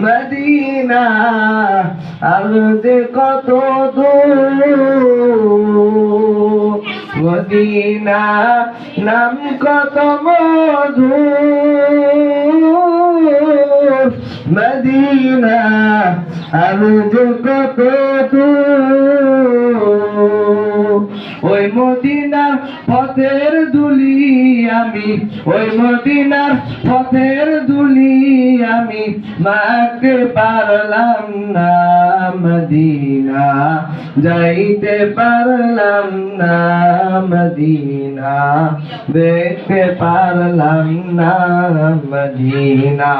Medina আর যে কত দূর, মদিনা নাম কত মধুর, মদিনা আর যে কত দূর। ওই মদিনার পথের ধুলি আমি, ওই মদিনার পথের ধুলি আমি মাখতে পারলাম না, মদিনা যাইতে পারলাম না, মদিনা দেখতে পারলাম না, মদিনা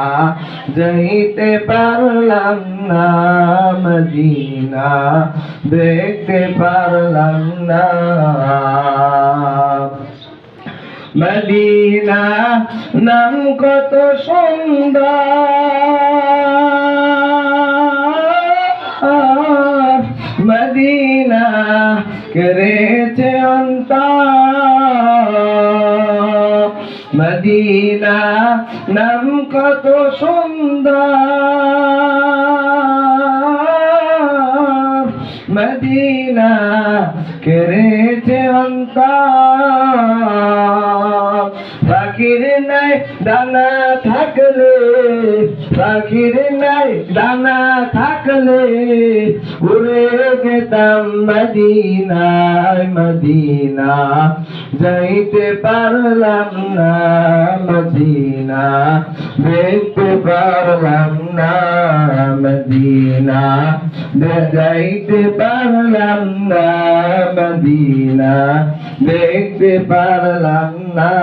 যাইতে পারলাম না, মদিনা দেখতে পারলাম না। মদিনা নাম কত সুন্দর, মদিনা করেছে অন্তর, মদিনা নাম কত সুন্দর, মদিনা করেছে অন্তর। পাখির নাই দানা থাকলে, পাখির নাই দানা থাকলে উড়ে যেতাম মদিনায়, মদিনা যাইতে পারলাম না, মদিনা দেখতে পারলাম না, মদিনা যাইতে পারলাম না, মদিনা দেখতে পারলাম না।